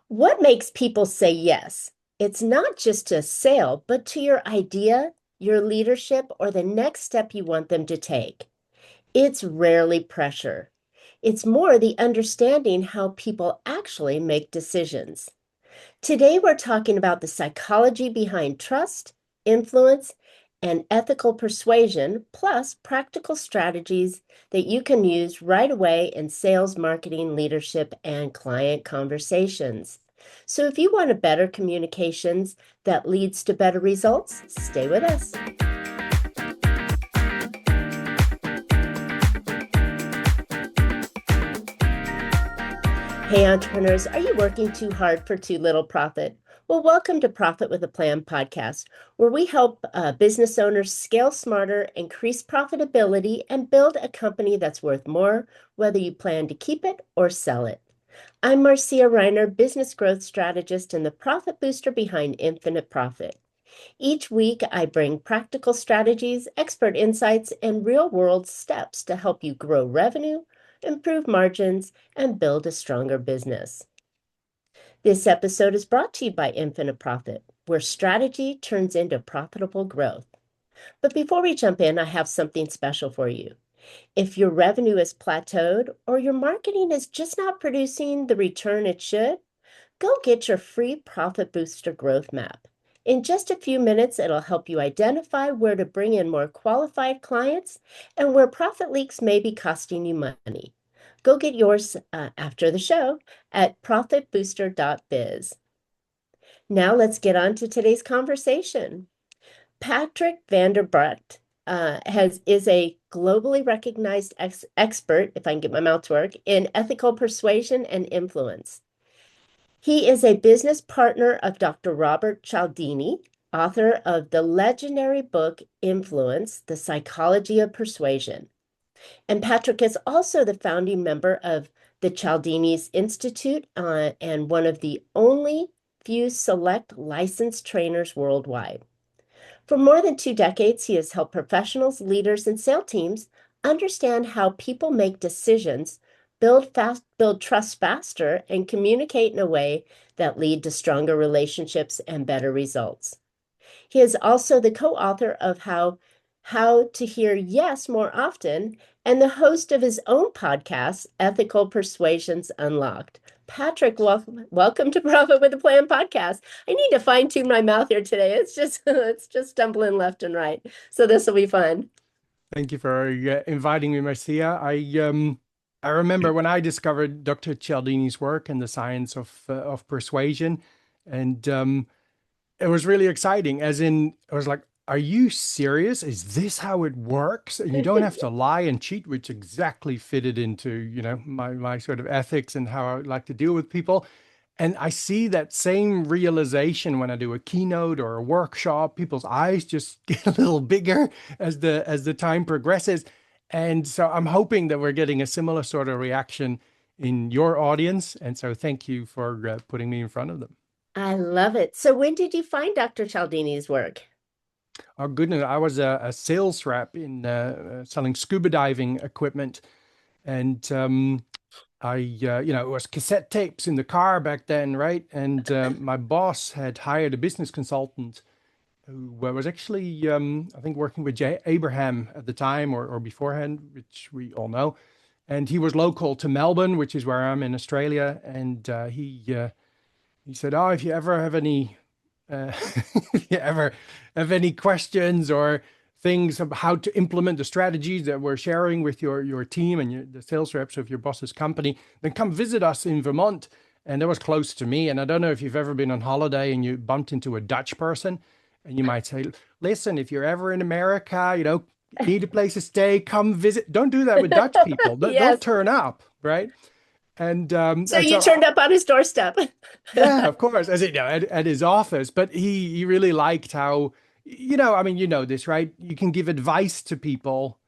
What makes people say yes? It's not just a sale, but to your idea, your leadership, or the next step you want them to take. It's rarely pressure. It's more the understanding how people actually make decisions. Today, we're talking about the psychology behind trust, influence, and ethical persuasion, plus practical strategies that you can use right away in sales, marketing, leadership, and client conversations. So, if you want a better communications that leads to better results, stay with us. Hey, entrepreneurs, are you working too hard for too little profit? Well, welcome to Profit with a Plan podcast, where we help business owners scale smarter, increase profitability, and build a company that's worth more, whether you plan to keep it or sell it. I'm Marcia Riner, business growth strategist and the profit booster behind Infinite Profit. Each week, I bring practical strategies, expert insights, and real world steps to help you grow revenue, improve margins, and build a stronger business. This episode is brought to you by Infinite Profit, where strategy turns into profitable growth. But before we jump in, I have something special for you. If your revenue is plateaued or your marketing is just not producing the return it should, go get your free Profit Booster Growth Map. In just a few minutes, it'll help you identify where to bring in more qualified clients and where profit leaks may be costing you money. Go get yours after the show at profitbooster.biz. Now let's get on to today's conversation. Patrick Vanderbrecht is a globally recognized expert, if I can get my mouth to work, in ethical persuasion and influence. He is a business partner of Dr. Robert Cialdini, author of the legendary book Influence, The Psychology of Persuasion. And Patrick is also the founding member of the Cialdini Institute and one of the only few select licensed trainers worldwide. For more than 2 decades, he has helped professionals, leaders, and sales teams understand how people make decisions, build trust faster, and communicate in a way that lead to stronger relationships and better results. He is also the co-author of How to Hear Yes More Often and the host of his own podcast, Ethical Persuasions Unlocked. Patrick, welcome to Profit with a Plan podcast. I need to fine tune my mouth here today. It's just it's just stumbling left and right. So this will be fun. Thank you for inviting me, Marcia. I remember when I discovered Dr. Cialdini's work in the science of persuasion, and it was really exciting. As in, I was like, "Are you serious? Is this how it works?" And you don't have to lie and cheat, which exactly fitted into my sort of ethics and how I would like to deal with people. And I see that same realization when I do a keynote or a workshop. People's eyes just get a little bigger as the time progresses. And so I'm hoping that we're getting a similar sort of reaction in your audience. And so thank you for putting me in front of them. I love it. So when did you find Dr. Cialdini's work? Oh, goodness. I was a sales rep in selling scuba diving equipment. And it was cassette tapes in the car back then, right? And my boss had hired a business consultant who was actually, I think, working with Jay Abraham at the time or beforehand, which we all know. And he was local to Melbourne, which is where I'm in Australia. And he said, "Oh, if you ever have any, if you ever have any questions or things about how to implement the strategies that we're sharing with your team and the sales reps of your boss's company, then come visit us in Vermont." And that was close to me. And I don't know if you've ever been on holiday and you bumped into a Dutch person, and you might say, "Listen, if you're ever in America, need a place to stay, come visit." Don't do that with Dutch people. They'll Yes. turn up, right? And So you turned up on his doorstep. yeah, of course, as at his office. But he really liked how, I mean, you know this, right? You can give advice to people,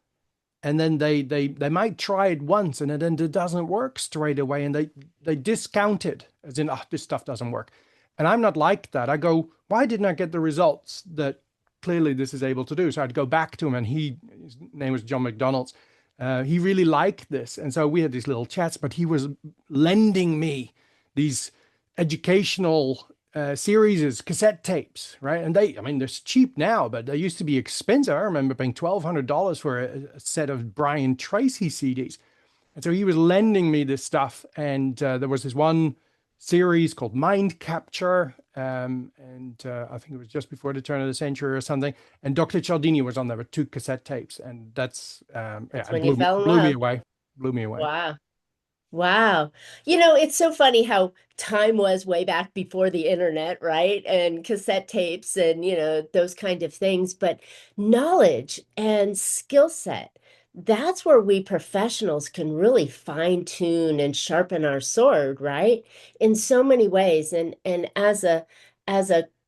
and then they might try it once, and then it doesn't work straight away, and they discount it as in, "Oh, this stuff doesn't work." And I'm not like that. I go, "Why didn't I get the results that clearly this is able to do?" So I'd go back to him, and his name was John McDonald's. He really liked this, and so we had these little chats. But he was lending me these educational series is cassette tapes, right? And I mean, they're cheap now, but they used to be expensive. I remember paying $1,200 for a set of Brian Tracy CDs. And so he was lending me this stuff. And there was this one series called Mind Capture. I think it was just before the turn of the century or something. And Dr. Cialdini was on there with 2 cassette tapes. And that's, That's yeah, when it you fell in blew me love. away. Blew me away. Wow. Wow. It's so funny how time was way back before the internet, right? And cassette tapes and, those kind of things. But knowledge and skill set, that's where we professionals can really fine tune and sharpen our sword, right? In so many ways. And as a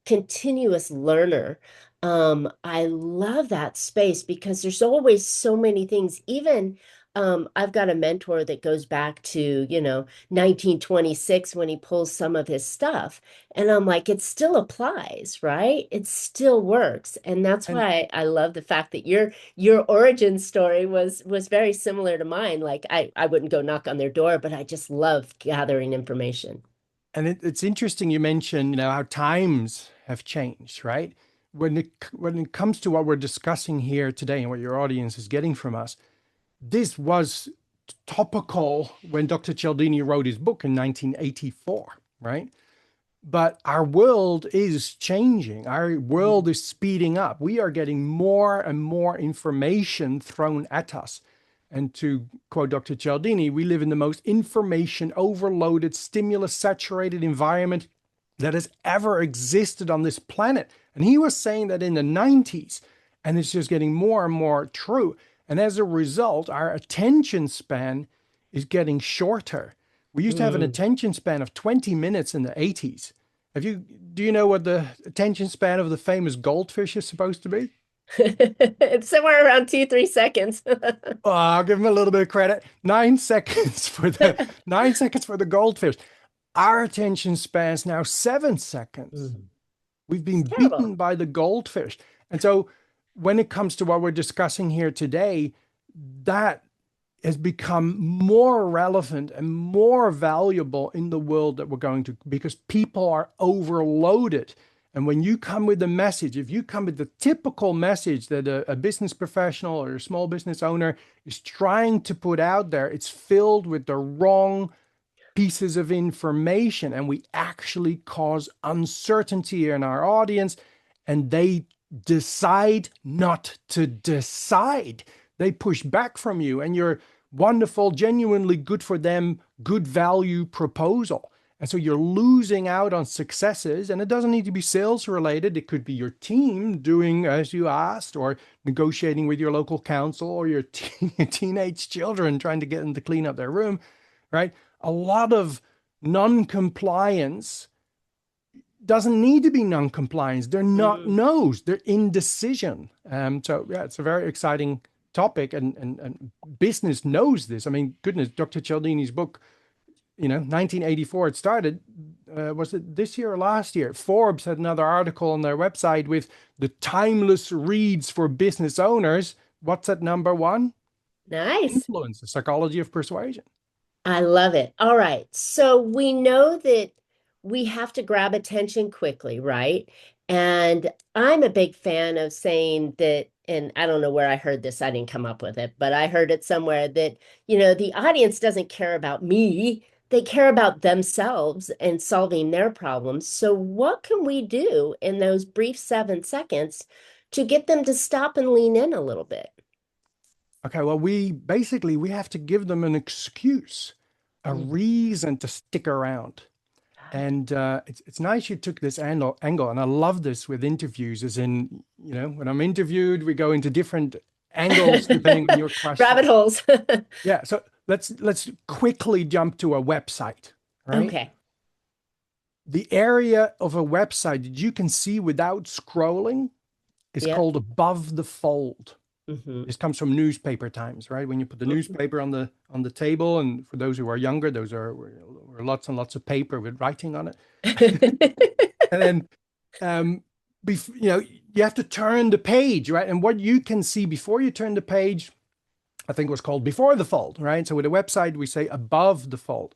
continuous learner, I love that space because there's always so many things, even I've got a mentor that goes back to, 1926 when he pulls some of his stuff. And I'm like, it still applies, right? It still works. And that's And why I love the fact that your origin story was very similar to mine. Like I wouldn't go knock on their door, but I just love gathering information. it's interesting you mentioned, how times have changed, right? When it comes to what we're discussing here today and what your audience is getting from us, this was topical when Dr. Cialdini wrote his book in 1984, right? But our world is changing. Our world is speeding up. We are getting more and more information thrown at us. And to quote Dr. Cialdini, we live in the most information overloaded, stimulus saturated environment that has ever existed on this planet. And he was saying that in the 90s, and it's just getting more and more true. And as a result, our attention span is getting shorter. We used to have an Mm. attention span of 20 minutes in the 80s. Do you know what the attention span of the famous goldfish is supposed to be? It's somewhere around 2, 3 seconds. Oh, I'll give him a little bit of credit. 9 seconds for the 9 seconds for the goldfish. Our attention span is now 7 seconds. Mm. We've It's been beaten terrible. by the goldfish. And so when it comes to what we're discussing here today, that has become more relevant and more valuable in the world that we're going to, because people are overloaded. And when you come with a message, if you come with the typical message that a business professional or a small business owner is trying to put out there, it's filled with the wrong pieces of information, and we actually cause uncertainty in our audience, and they decide not to decide. They push back from you and your wonderful, genuinely good for them, good value proposal. And so you're losing out on successes, and it doesn't need to be sales related. It could be your team doing as you asked, or negotiating with your local council, or your teenage children trying to get them to clean up their room, right? A lot of non-compliance doesn't need to be non-compliance. They're not Mm. no's, they're indecision. So yeah, it's a very exciting topic, and business knows this. I mean, goodness, Dr. Cialdini's book, 1984 it started. Was it this year or last year? Forbes had another article on their website with the timeless reads for business owners. What's at number one? Nice. Influence, the psychology of persuasion. I love it. All right. So we know that we have to grab attention quickly, right? And I'm a big fan of saying that, and I don't know where I heard this, I didn't come up with it, but I heard it somewhere that, the audience doesn't care about me. They care about themselves and solving their problems. So what can we do in those brief 7 seconds to get them to stop and lean in a little bit? Okay, well, we have to give them an excuse, a Mm. reason to stick around. And it's nice you took this angle, and I love this with interviews. As in, when I'm interviewed, we go into different angles depending on your Rabbit question. holes. Yeah, so let's quickly jump to a website, right? Okay. The area of a website that you can see without scrolling is Yep. called above the fold. Hmm. This comes from newspaper times, right? When you put the newspaper on the table, and for those who are younger, those were lots and lots of paper with writing on it. And then you have to turn the page, right? And what you can see before you turn the page, I think was called before the fold, right? So with a website, we say above the fold.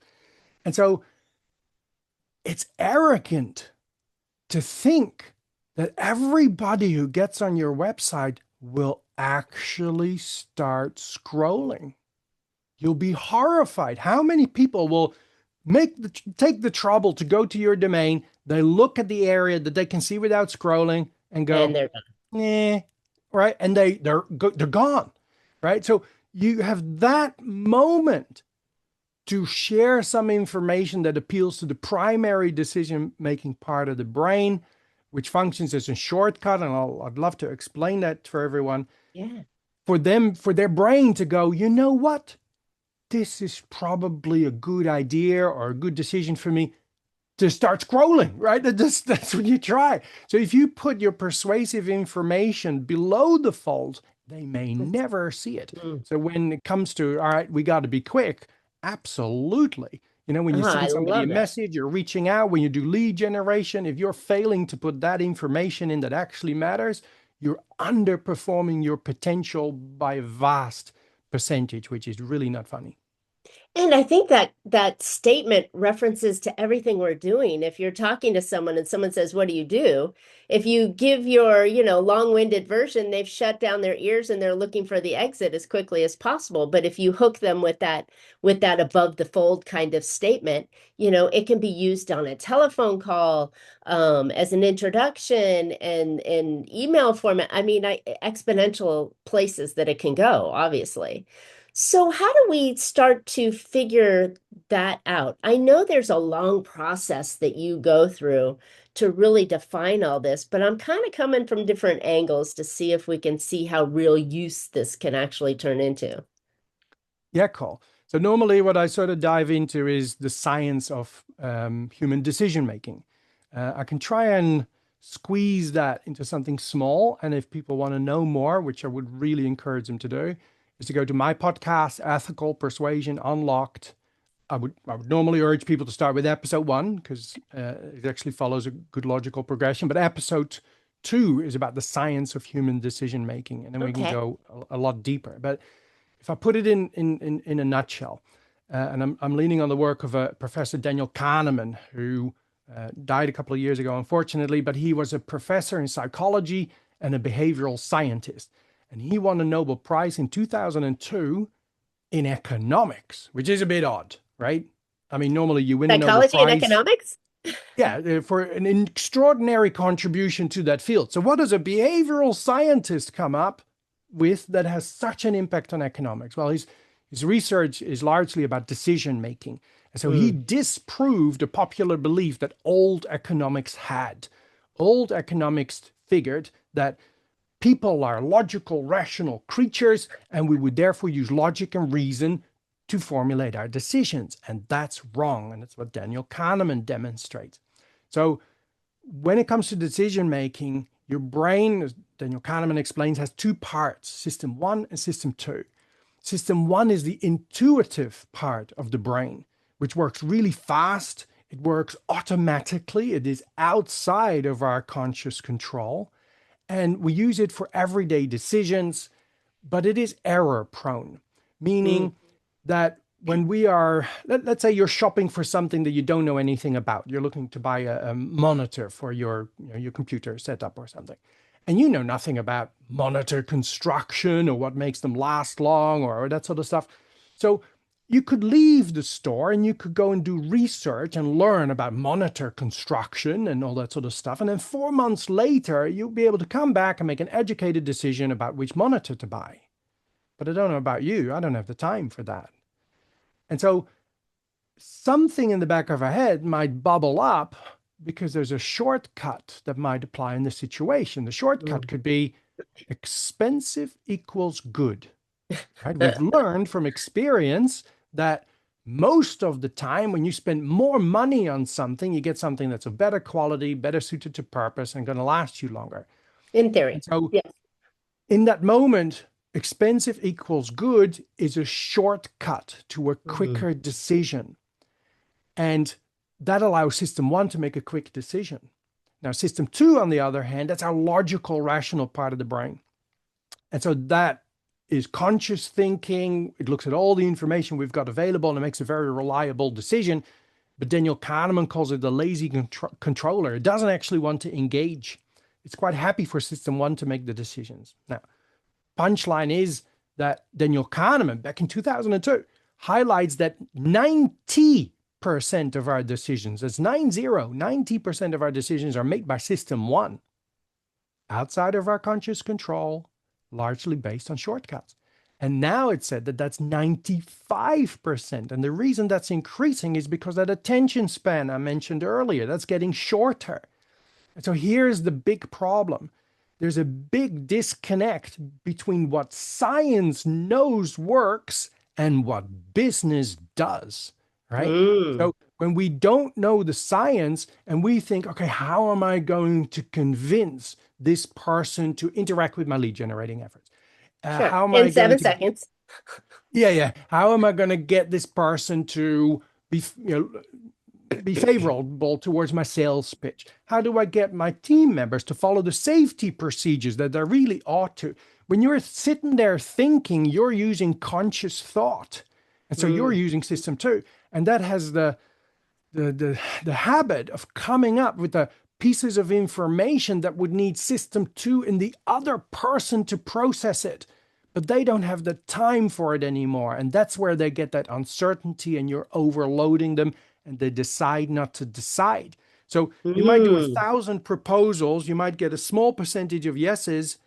And so it's arrogant to think that everybody who gets on your website will actually start scrolling. You'll be horrified. How many people will take the trouble to go to your domain? They look at the area that they can see without scrolling and And go, they're done. right? And they're gone, right? So you have that moment to share some information that appeals to the primary decision-making part of the brain, which functions as a shortcut, and I'd love to explain that for everyone. Yeah. For them, for their brain to go, you know what? This is probably a good idea or a good decision for me to start scrolling, right? That's what you try. So if you put your persuasive information below the fold, they may never see it. Mm. So when it comes to, all right, we got to be quick, absolutely. You know, when you I send somebody a love that. message, you're reaching out, when you do lead generation, if you're failing to put that information in that actually matters, you're underperforming your potential by a vast percentage, which is really not funny. And I think that that statement references to everything we're doing. If you're talking to someone and someone says, "What do you do?" If you give your, long-winded version, they've shut down their ears and they're looking for the exit as quickly as possible. But if you hook them with that above the fold kind of statement, it can be used on a telephone call, as an introduction and in email format. I mean, exponential places that it can go, obviously. So how do we start to figure that out? I know there's a long process that you go through to really define all this, but I'm kind of coming from different angles to see if we can see how real use this can actually turn into. Yeah, cool. So normally what I sort of dive into is the science of human decision making. I can try and squeeze that into something small. And if people want to know more, which I would really encourage them to do, is to go to my podcast, Ethical Persuasion Unlocked. I would normally urge people to start with episode 1 because it actually follows a good logical progression. But episode 2 is about the science of human decision making, and then we can Okay. go a lot deeper. But if I put it in a nutshell, and I'm leaning on the work of Professor Daniel Kahneman, who died a couple of years ago, unfortunately, but he was a professor in psychology and a behavioral scientist. And he won a Nobel Prize in 2002 in economics, which is a bit odd, right? I mean, normally you win a Nobel Psychology and Prize, economics? yeah, for an extraordinary contribution to that field. So what does a behavioral scientist come up with that has such an impact on economics? Well, his research is largely about decision making. And so he Mm. disproved a popular belief that old economics had. Old economics figured that people are logical, rational creatures, and we would therefore use logic and reason to formulate our decisions. And that's wrong. And that's what Daniel Kahneman demonstrates. So when it comes to decision making, your brain, as Daniel Kahneman explains, has 2 parts, system 1 and system 2. System 1 is the intuitive part of the brain, which works really fast. It works automatically. It is outside of our conscious control. And we use it for everyday decisions, but it is error prone, Mm. meaning that when we are, let's say you're shopping for something that you don't know anything about. You're looking to buy a monitor for your computer setup or something. And you know nothing about monitor construction or what makes them last long or that sort of stuff. So you could leave the store and you could go and do research and learn about monitor construction and all that sort of stuff. And then 4 months later, you'll be able to come back and make an educated decision about which monitor to buy. But I don't know about you. I don't have the time for that. And so something in the back of our head might bubble up because there's a shortcut that might apply in the situation. The shortcut Mm. could be expensive equals good, right? We've learned from experience that most of the time when you spend more money on something, you get something that's of better quality, better suited to purpose, and going to last you longer. In And theory. so Yes. in that moment, expensive equals good is a shortcut to a Mm. quicker decision. And that allows system 1 to make a quick decision. Now, system 2, on the other hand, that's our logical, rational part of the brain. And so that is conscious thinking. It looks at all the information we've got available and it makes a very reliable decision but Daniel Kahneman calls it the lazy controller. It doesn't actually want to engage. It's quite happy for system one to make the decisions. Now, punchline is that Daniel Kahneman, back in 2002, highlights that 90% of our decisions, that's 90% of our decisions are made by system one, outside of our conscious control, largely based on shortcuts. And now it's said that that's 95%. And the reason that's increasing is because that attention span I mentioned earlier, that's getting shorter. And so here's the big problem. There's a big disconnect between what science knows works and what business does, right? So when we don't know the science and we think, okay, how am I going to convince this person to interact with my lead generating efforts? Sure. How am In I 7 seconds. Yeah. How am I going to get this person to be, be favorable towards my sales pitch? How do I get my team members to follow the safety procedures that they really ought to? When you're sitting there thinking, you're using conscious thought. And so you're using system two. And that has the habit of coming up with the pieces of information that would need system two and the other person to process it. But they don't have the time for it anymore. And that's where they get that uncertainty and you're overloading them and they decide not to decide. So you might do 1,000 proposals, you might get a small percentage of yeses,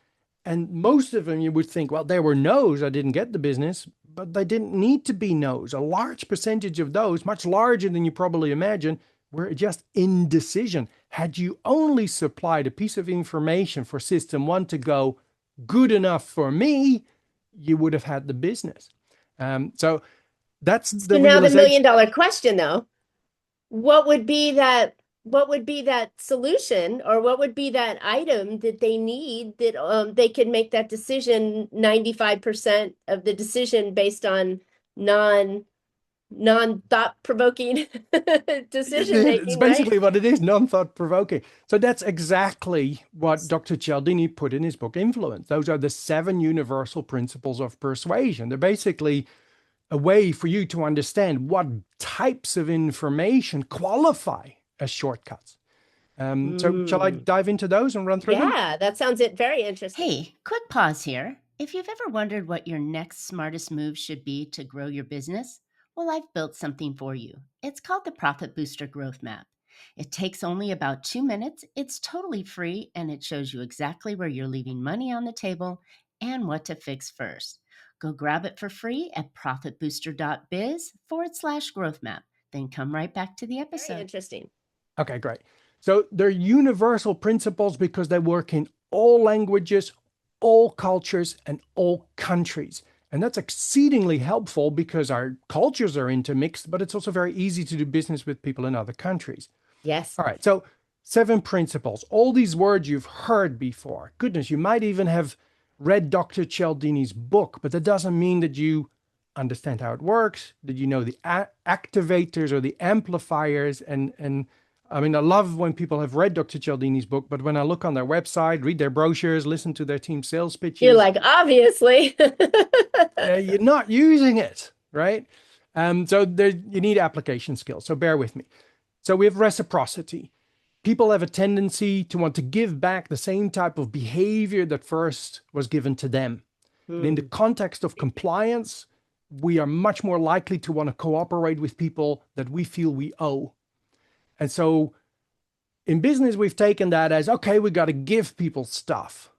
and most of them you would think, well, there were no's, I didn't get the business, but they didn't need to be no's. A large percentage of those, much larger than you probably imagine, were just indecision. Had you only supplied a piece of information for system one to go, good enough for me, you would have had the business. So that's the now the realization. $1 million question, though. What would be that solution, or what would be that item that they need that they can make that decision 95% of the decision based on non-thought-provoking decision making? It's basically right? what it is, non-thought-provoking. So that's exactly what Dr. Cialdini put in his book, Influence. Those are the 7 universal principles of persuasion. They're basically a way for you to understand what types of information qualify as shortcuts. So shall I dive into those and run through them? Yeah, that sounds very interesting. Hey, quick pause here. If you've ever wondered what your next smartest move should be to grow your business, well, I've built something for you. It's called the Profit Booster Growth Map. It takes only about 2 minutes, it's totally free, and it shows you exactly where you're leaving money on the table and what to fix first. Go grab it for free at profitbooster.biz/growth map. Then come right back to the episode. Very interesting. Okay, great. So they're universal principles because they work in all languages, all cultures, and all countries. And that's exceedingly helpful because our cultures are intermixed, but it's also very easy to do business with people in other countries. Yes. All right, so 7 principles, all these words you've heard before. Goodness, you might even have read Dr. Cialdini's book, but that doesn't mean that you understand how it works, that you know the activators or the amplifiers. And I mean, I love when people have read Dr. Cialdini's book, but when I look on their website, read their brochures, listen to their team sales pitches, You're like, obviously. you're not using it, right? So you need application skills. So bear with me. So we have reciprocity. People have a tendency to want to give back the same type of behavior that first was given to them. And in the context of compliance, we are much more likely to want to cooperate with people that we feel we owe. And so in business, we've taken that as, okay, we got to give people stuff.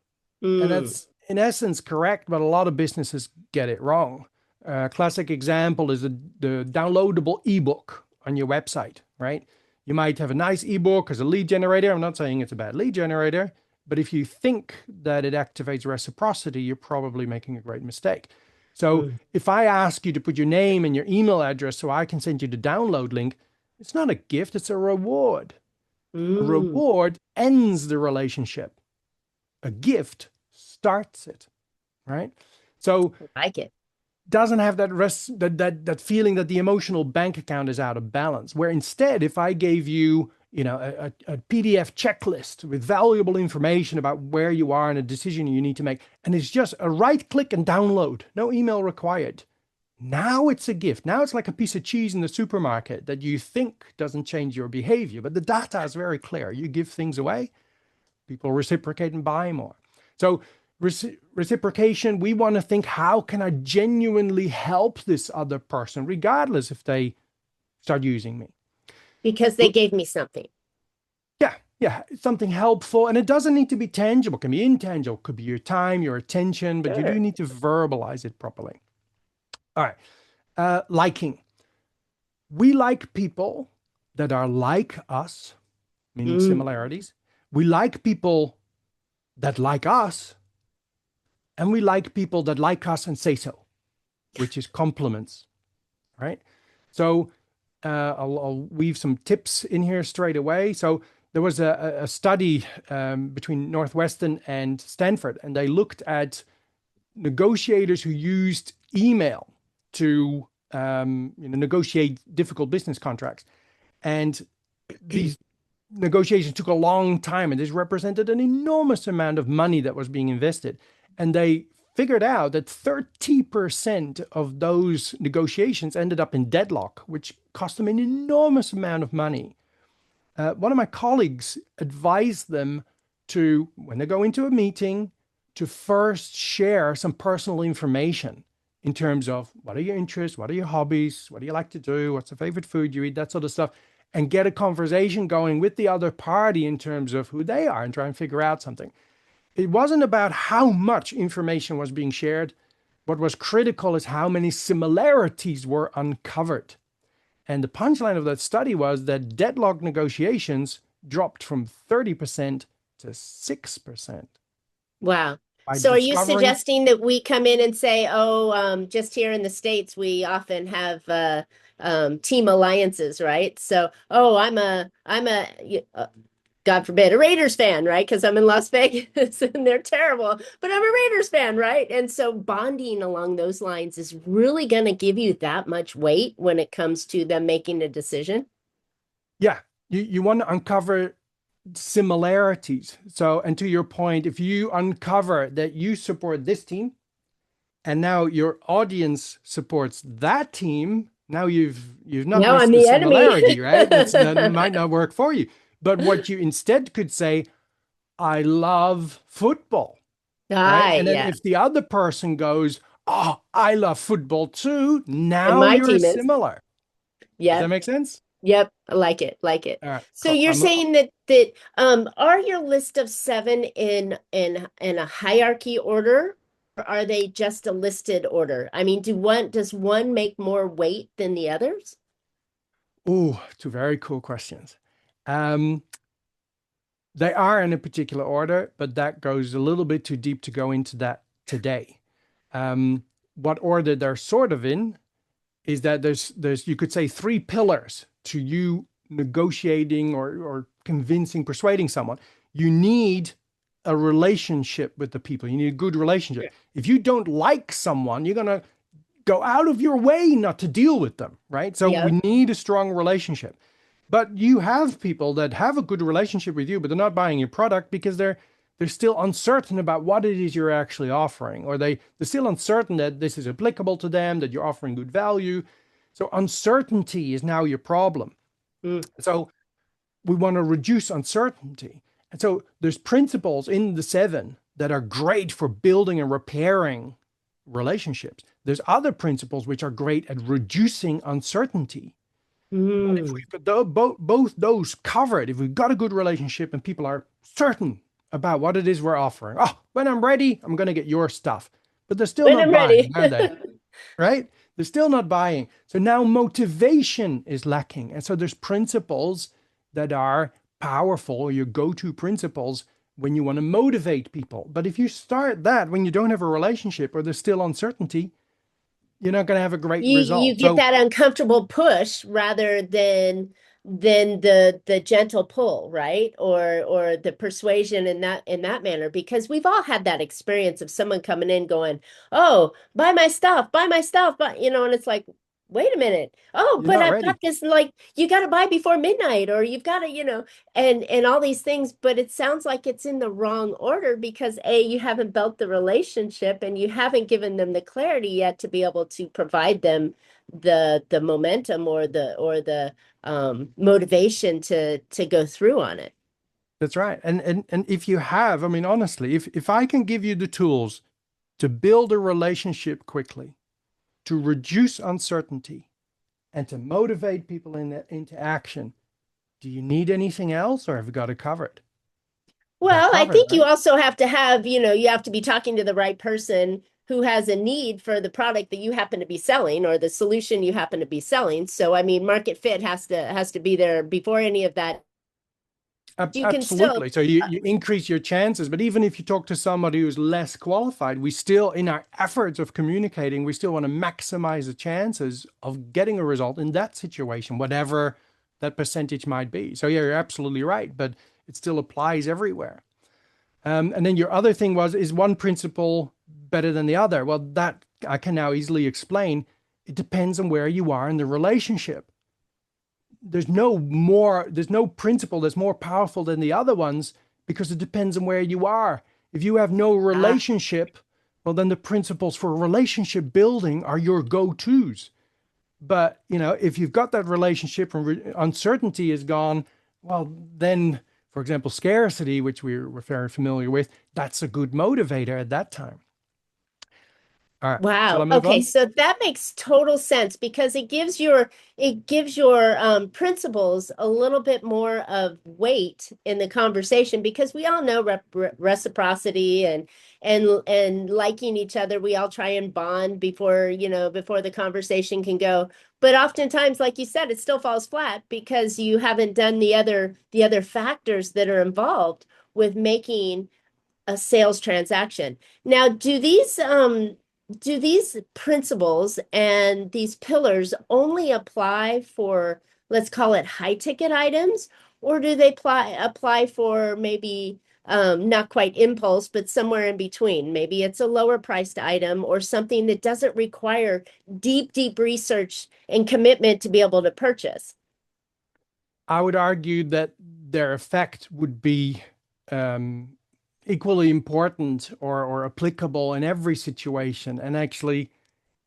And that's in essence correct, but a lot of businesses get it wrong. A classic example is the downloadable ebook on your website, right? You might have a nice ebook as a lead generator. I'm not saying it's a bad lead generator, but if you think that it activates reciprocity, you're probably making a great mistake. So if I ask you to put your name and your email address so I can send you the download link, it's not a gift, it's a reward. A reward ends the relationship. A gift starts it, right? So I like it. Doesn't have that that feeling that the emotional bank account is out of balance, where instead, if I gave you, a PDF checklist with valuable information about where you are and a decision you need to make, and it's just a right click and download, no email required, Now it's a gift. Now it's like a piece of cheese in the supermarket that you think doesn't change your behavior, but the data is very clear. You give things away, people reciprocate and buy more. So reciprocation, we want to think, how can I genuinely help this other person, regardless if they start using me? Because they gave me something. Yeah, something helpful. And it doesn't need to be tangible. It can be intangible. It could be your time, your attention, but you do need to verbalize it properly. All right. Liking. We like people that are like us, meaning similarities. We like people that like us. And we like people that like us and say so, which is compliments, right? So I'll weave some tips in here straight away. So there was a study between Northwestern and Stanford, and they looked at negotiators who used email to negotiate difficult business contracts. And these negotiations took a long time, and this represented an enormous amount of money that was being invested. And they figured out that 30% of those negotiations ended up in deadlock, which cost them an enormous amount of money. One of my colleagues advised them to, when they go into a meeting, to first share some personal information in terms of what are your interests, what are your hobbies, what do you like to do, what's the favorite food you eat, that sort of stuff, and get a conversation going with the other party in terms of who they are and try and figure out something. It wasn't about how much information was being shared. What was critical is how many similarities were uncovered. And the punchline of that study was that deadlock negotiations dropped from 30% to 6%. Wow. So are you suggesting that we come in and say, just here in the States, we often have team alliances, right? So, I'm a God forbid, a Raiders fan, right? Because I'm in Las Vegas and they're terrible, but I'm a Raiders fan, right? And so bonding along those lines is really going to give you that much weight when it comes to them making a decision. Yeah, you want to uncover similarities. So, and to your point, if you uncover that you support this team and now your audience supports that team, now you've not missed the similarity, right? That might not work for you. But what you instead could say, I love football. Right? And then if the other person goes, oh, I love football too, now you're similar. Yeah. Does that make sense? Yep. I like it. Like it. Right, so cool. You're saying that are your list of 7 in a hierarchy order, or are they just a listed order? I mean, does one make more weight than the others? Oh, 2 very cool questions. They are in a particular order, but that goes a little bit too deep to go into that today. What order they're sort of in is that there's you could say 3 pillars to you negotiating or convincing, persuading someone. You need a relationship with the people. You need a good relationship. Yeah. If you don't like someone, you're going to go out of your way not to deal with them, right? So we need a strong relationship. But you have people that have a good relationship with you, but they're not buying your product because they're still uncertain about what it is you're actually offering, or they're still uncertain that this is applicable to them, that you're offering good value. So uncertainty is now your problem. So we want to reduce uncertainty. And so there's principles in the 7 that are great for building and repairing relationships. There's other principles which are great at reducing uncertainty. But if we've got both those covered, if we've got a good relationship and people are certain about what it is we're offering, when I'm ready, I'm going to get your stuff. But they're still not buying, are they? Right? They're still not buying. So now motivation is lacking. And so there's principles that are powerful, your go-to principles when you want to motivate people. But if you start that when you don't have a relationship or there's still uncertainty, you're not going to have a great result. You get that uncomfortable push rather than the gentle pull, right? Or the persuasion in that manner, because we've all had that experience of someone coming in going, oh, buy my stuff, but and it's like, wait a minute. Oh, You're but not I've got ready. this, like, you got to buy before midnight, or you've got to, and all these things, but it sounds like it's in the wrong order because A, you haven't built the relationship and you haven't given them the clarity yet to be able to provide them the momentum or the motivation to go through on it. That's right. And if you have, I mean, honestly, if I can give you the tools to build a relationship quickly, to reduce uncertainty, and to motivate people into action, do you need anything else, or have you got it covered? You got it Well, I covered, think you right? also have to have, you have to be talking to the right person who has a need for the product that you happen to be selling or the solution you happen to be selling. So, I mean, market fit has to be there before any of that. You can still, Absolutely. So you increase your chances, but even if you talk to somebody who's less qualified, we still, in our efforts of communicating, we still want to maximize the chances of getting a result in that situation, whatever that percentage might be. So yeah, you're absolutely right, but it still applies everywhere. And then your other thing is one principle better than the other? Well, that I can now easily explain. It depends on where you are in the relationship. There's no principle that's more powerful than the other ones because it depends on where you are. If you have no ah, relationship, well, then the principles for relationship building are your go-tos. But, if you've got that relationship and uncertainty is gone, well, then, for example, scarcity, which we're very familiar with, that's a good motivator at that time. All right. Shall I wow. move Okay, on? so that makes total sense because it gives your principles a little bit more of weight in the conversation because we all know reciprocity and liking each other. We all try and bond before the conversation can go. But oftentimes, like you said, it still falls flat because you haven't done the other factors that are involved with making a sales transaction. Now, do these principles and these pillars only apply for, let's call it, high ticket items, or do they apply for maybe not quite impulse, but somewhere in between? Maybe it's a lower priced item or something that doesn't require deep, deep research and commitment to be able to purchase. I would argue that their effect would be um, equally important or applicable in every situation. And actually,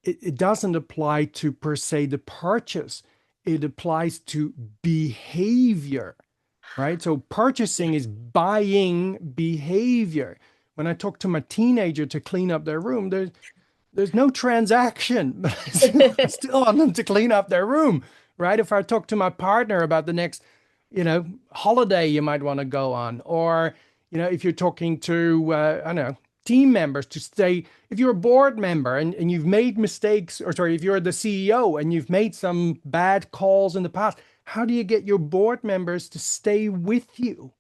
it doesn't apply to per se the purchase, it applies to behavior, right? So purchasing is buying behavior. When I talk to my teenager to clean up their room, there's no transaction, but I still want them to clean up their room, right? If I talk to my partner about the next, holiday you might want to go on, or, if you're talking to, I don't know, team members to stay, if you're a board member and you've made mistakes, or sorry, if you're the CEO and you've made some bad calls in the past, how do you get your board members to stay with you?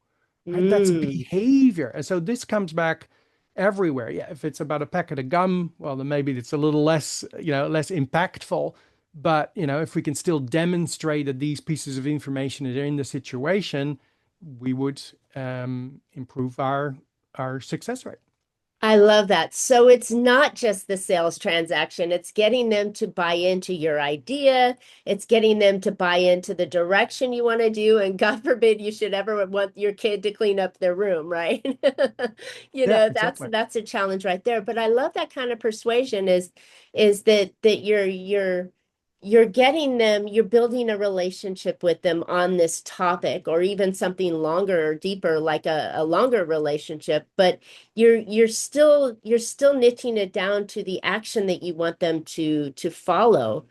Right? That's Mm. behavior. And so this comes back everywhere. Yeah, if it's about a packet of gum, well, then maybe it's a little less, less impactful. But, if we can still demonstrate that these pieces of information are in the situation, we would improve our success rate. I love that. So it's not just the sales transaction, it's getting them to buy into your idea, it's getting them to buy into the direction you want to do, and God forbid you should ever want your kid to clean up their room, right? Yeah, That's exactly. that's a challenge right there. But I love that kind of persuasion is that you're getting them, you're building a relationship with them on this topic, or even something longer or deeper, like a longer relationship, but you're still niching it down to the action that you want them to follow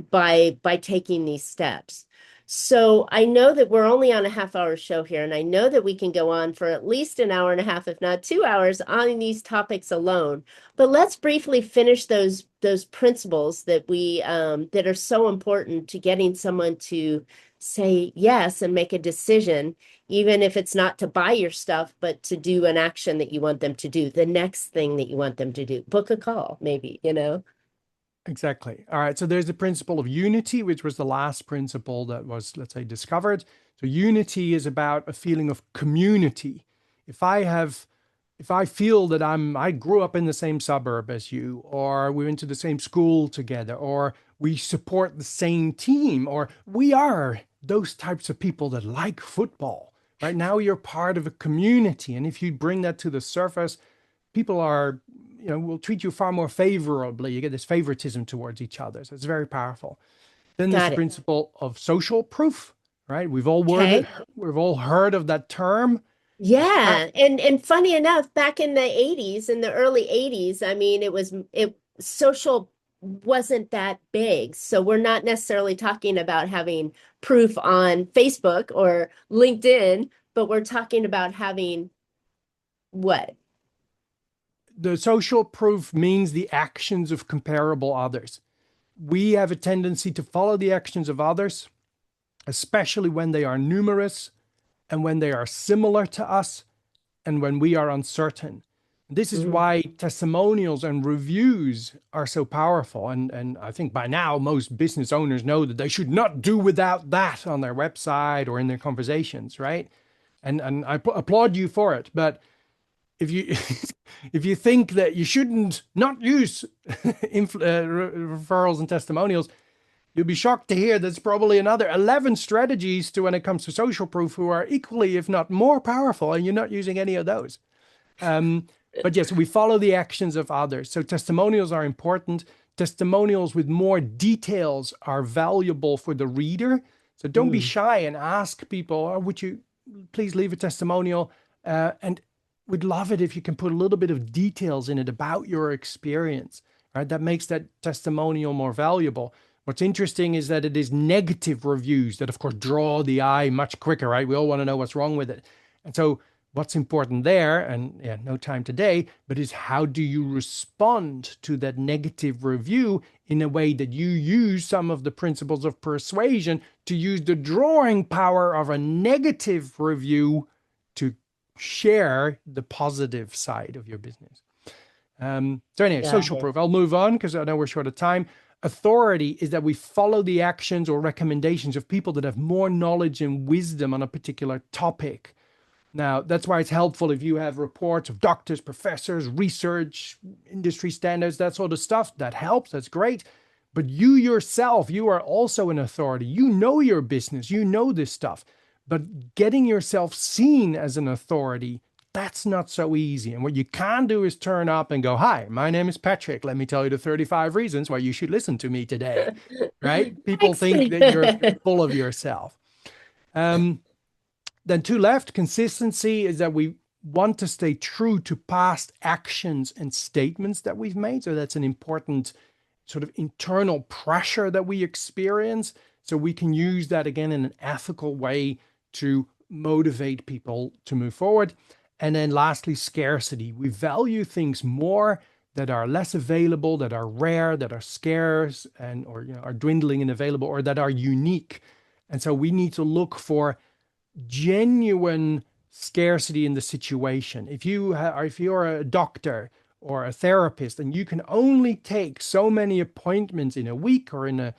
by taking these steps. So I know that we're only on a half-hour show here, and I know that we can go on for at least an hour and a half, if not 2 hours, on these topics alone. But let's briefly finish those principles that are so important to getting someone to say yes and make a decision, even if it's not to buy your stuff, but to do an action that you want them to do, the next thing that you want them to do. Book a call, maybe. Exactly. All right. So there's the principle of unity, which was the last principle that was, let's say, discovered. So unity is about a feeling of community. If I feel that I grew up in the same suburb as you, or we went to the same school together, or we support the same team, or we are those types of people that like football. Right now, you're part of a community. And if you bring that to the surface, people are, will treat you far more favorably. You get this favoritism towards each other. So it's very powerful. Then there's the Got it. principle of social proof, right? We've all Okay. heard of that term. Yeah. And funny enough, back in the 80s, in the early 80s, I mean, it social wasn't that big. So we're not necessarily talking about having proof on Facebook or LinkedIn, but we're talking about having what? The social proof means the actions of comparable others. We have a tendency to follow the actions of others, especially when they are numerous and when they are similar to us and when we are uncertain. This is why testimonials and reviews are so powerful. And I think by now, most business owners know that they should not do without that on their website or in their conversations, right? And I applaud you for it. But if you if you think that you shouldn't not use referrals and testimonials, you'll be shocked to hear there's probably another 11 strategies to when it comes to social proof who are equally, if not more powerful, and you're not using any of those. But yes, we follow the actions of others. So testimonials are important. Testimonials with more details are valuable for the reader. So don't be shy and ask people, oh, would you please leave a testimonial? And we'd love it if you can put a little bit of details in it about your experience, right? That makes that testimonial more valuable. What's interesting is that it is negative reviews that, of course, draw the eye much quicker, right? We all want to know what's wrong with it. And so what's important there, and yeah, no time today, but is how do you respond to that negative review in a way that you use some of the principles of persuasion to use the drawing power of a negative review to share the positive side of your business. So anyway, social proof. I'll move on because I know we're short of time. Authority is that we follow the actions or recommendations of people that have more knowledge and wisdom on a particular topic. Now, that's why it's helpful if you have reports of doctors, professors, research, industry standards, that sort of stuff. That helps. That's great. But you yourself, you are also an authority. You know your business. You know this stuff. But getting yourself seen as an authority, that's not so easy. And what you can do is turn up and go, hi, my name is Patrick. Let me tell you the 35 reasons why you should listen to me today, right? People think that you're full of yourself. Then to left, consistency is that we want to stay true to past actions and statements that we've made. So that's an important sort of internal pressure that we experience. So we can use that again in an ethical way to motivate people to move forward. And then lastly, scarcity. We value things more that are less available, that are rare, that are scarce, and or are dwindling and available, or that are unique. And so we need to look for genuine scarcity in the situation. If you're a doctor or a therapist and you can only take so many appointments in a week or in a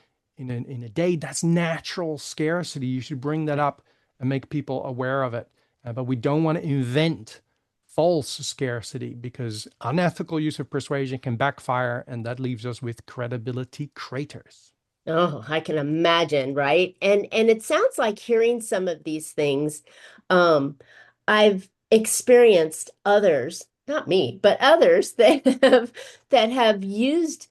day, that's natural scarcity. You should bring that up and make people aware of it. But we don't want to invent false scarcity because unethical use of persuasion can backfire, and that leaves us with credibility craters. Oh, I can imagine, right? And it sounds like hearing some of these things, I've experienced others, not me, but others that have used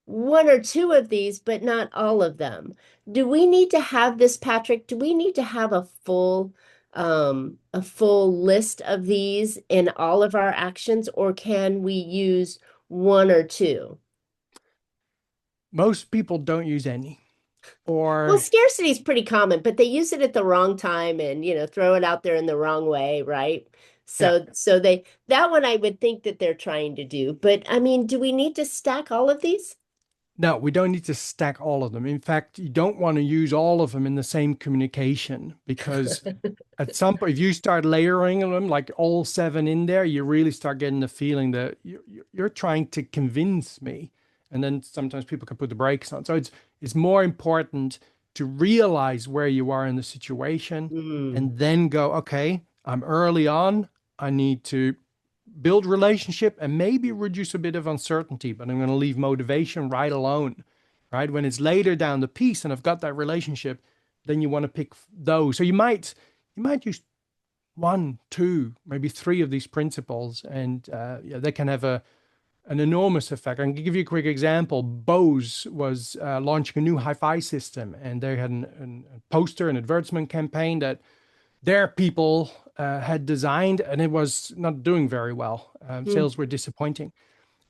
one or two of these, but not all of them. Do we need to have this, Patrick? Do we need to have a full list of these in all of our actions, or can we use one or two? Most people don't use any. Well, scarcity is pretty common, but they use it at the wrong time and, throw it out there in the wrong way, right? So that one I would think that they're trying to do. But I mean, do we need to stack all of these? No, we don't need to stack all of them. In fact, you don't want to use all of them in the same communication because at some point, if you start layering them, like all 7 in there, you really start getting the feeling that you're trying to convince me. And then sometimes people can put the brakes on. So it's more important to realize where you are in the situation and then go, okay, I'm early on. I need to build relationship and maybe reduce a bit of uncertainty, but I'm going to leave motivation right alone, right? When it's later down the piece and I've got that relationship, then you want to pick those. So you might use one, two, maybe three of these principles, and they can have an enormous effect. I can give you a quick example. Bose was launching a new hi-fi system, and they had a poster, an advertisement campaign that their people had designed, and it was not doing very well. Sales were disappointing.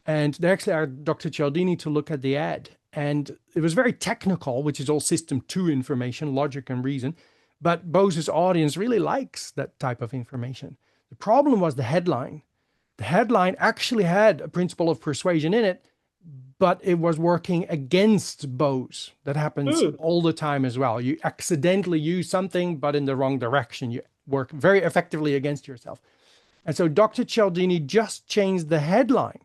And they actually asked Dr. Cialdini to look at the ad. And it was very technical, which is all system two information, logic and reason. But Bose's audience really likes that type of information. The problem was the headline. The headline actually had a principle of persuasion in it, but it was working against Bose. That happens all the time as well. You accidentally use something, but in the wrong direction. You work very effectively against yourself. And so Dr. Cialdini just changed the headline.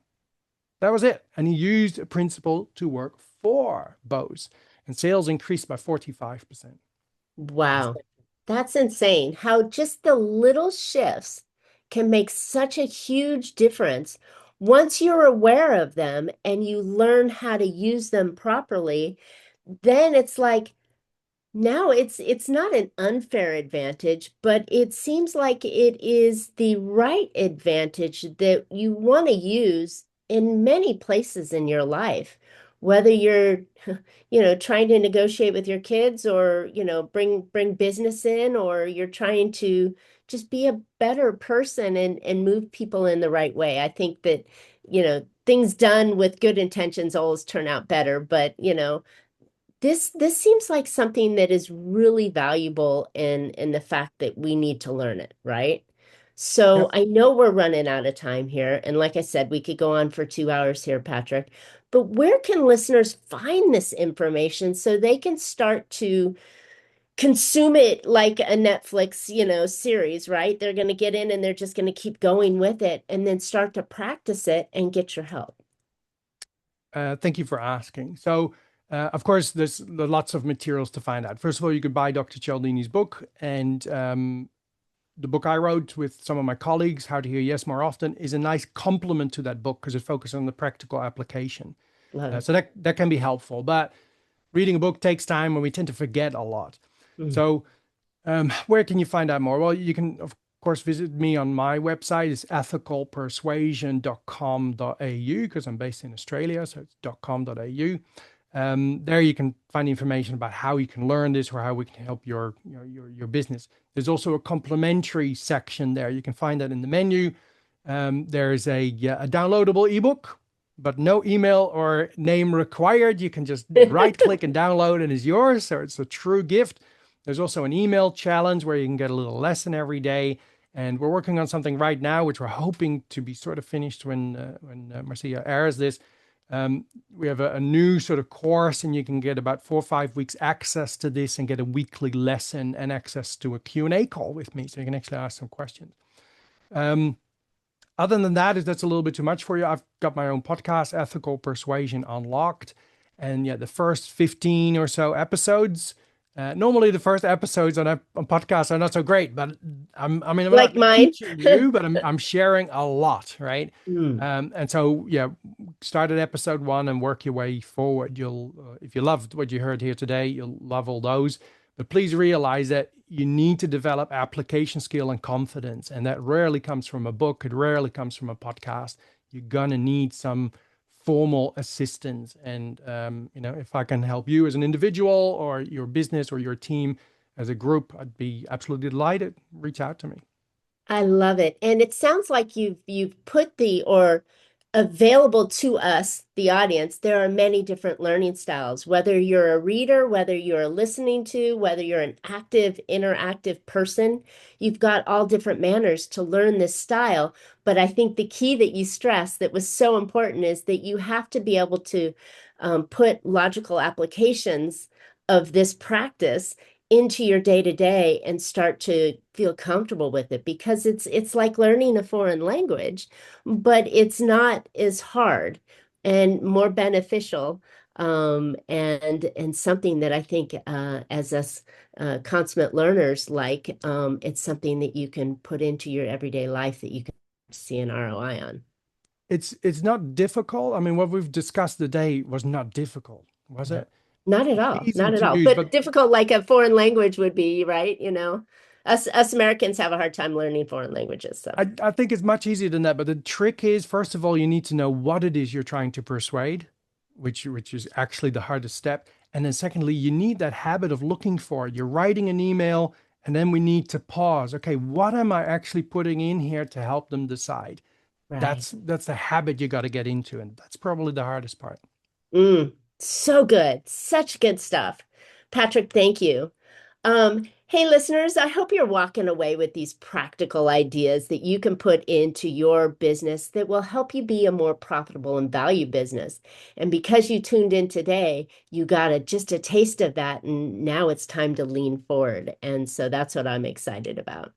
That was it. And he used a principle to work for Bose. And sales increased by 45%. Wow. That's insane. How just the little shifts can make such a huge difference. Once you're aware of them and you learn how to use them properly, then it's like, now it's not an unfair advantage, but it seems like it is the right advantage that you want to use in many places in your life, whether you're, trying to negotiate with your kids, or, bring business in, or you're trying to just be a better person and move people in the right way. I think that, things done with good intentions always turn out better, but, this seems like something that is really valuable in the fact that we need to learn it, right? So Yep. I know we're running out of time here. And like I said, we could go on for 2 hours here, Patrick. But where can listeners find this information so they can start to consume it like a Netflix, series, right? They're going to get in and they're just going to keep going with it and then start to practice it and get your help. Thank you for asking. So, of course, there's lots of materials to find out. First of all, you could buy Dr. Cialdini's book, and the book I wrote with some of my colleagues, How to Hear Yes More Often, is a nice complement to that book because it focuses on the practical application. So that can be helpful. But reading a book takes time, and we tend to forget a lot. So where can you find out more? Well, you can, of course, visit me on my website. It's ethicalpersuasion.com.au, because I'm based in Australia, so it's .com.au. There you can find information about how you can learn this or how we can help your business. There's also a complimentary section there. You can find that in the menu. There's a downloadable ebook, but no email or name required. You can just right click and download, and it's yours. So it's a true gift. There's also an email challenge where you can get a little lesson every day. And we're working on something right now, which we're hoping to be sort of finished when Marcia airs this. We have a new sort of course, and you can get about 4 or 5 weeks access to this and get a weekly lesson and access to a Q&A call with me. So you can actually ask some questions. Other than that, if that's a little bit too much for you, I've got my own podcast, Ethical Persuasion Unlocked. And the first 15 or so episodes, normally the first episodes on podcasts are not so great, but I'm like not mine. teaching you, but I'm sharing a lot, right? And so, start at episode 1 and work your way forward. You'll, if you loved what you heard here today, you'll love all those. But please realize that you need to develop application skill and confidence, and that rarely comes from a book. It rarely comes from a podcast. You're gonna need some formal assistance. And, if I can help you as an individual or your business or your team as a group, I'd be absolutely delighted. Reach out to me. I love it. And it sounds like you've put or available to us, the audience, there are many different learning styles, whether you're a reader, whether you're listening to, whether you're an active, interactive person, you've got all different manners to learn this style. But I think the key that you stressed that was so important is that you have to be able to put logical applications of this practice into your day-to-day and start to feel comfortable with it, because it's like learning a foreign language, but it's not as hard and more beneficial, and something that I think as us consummate learners, it's something that you can put into your everyday life that you can see an ROI on. It's not difficult. I mean, what we've discussed today was not difficult. was Yeah. it? Not at It's all. easy Not at to all. use, But difficult like a foreign language would be, right? Us Americans have a hard time learning foreign languages. So I think it's much easier than that. But the trick is, first of all, you need to know what it is you're trying to persuade, which is actually the hardest step. And then secondly, you need that habit of looking for it. You're writing an email, and then we need to pause. Okay, what am I actually putting in here to help them decide? right. That's the habit you got to get into, and that's probably the hardest part. So good. Such good stuff. Patrick, thank you. Hey, listeners, I hope you're walking away with these practical ideas that you can put into your business that will help you be a more profitable and value business. And because you tuned in today, you got just a taste of that, and now it's time to lean forward. And so that's what I'm excited about.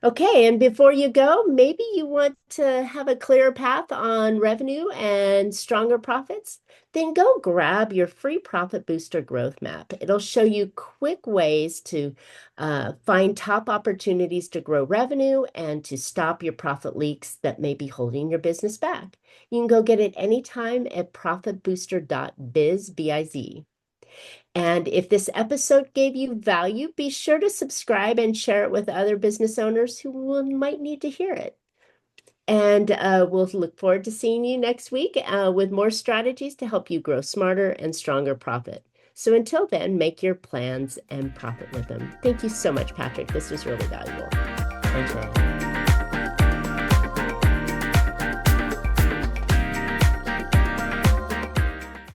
Okay, and before you go, maybe you want to have a clearer path on revenue and stronger profits? Then go grab your free Profit Booster Growth Map. It'll show you quick ways to find top opportunities to grow revenue and to stop your profit leaks that may be holding your business back. You can go get it anytime at profitbooster.biz, B-I-Z. And if this episode gave you value, be sure to subscribe and share it with other business owners who might need to hear it. And we'll look forward to seeing you next week with more strategies to help you grow smarter and stronger profit. So until then, make your plans and profit with them. Thank you so much, Patrick. This was really valuable. Thanks, man.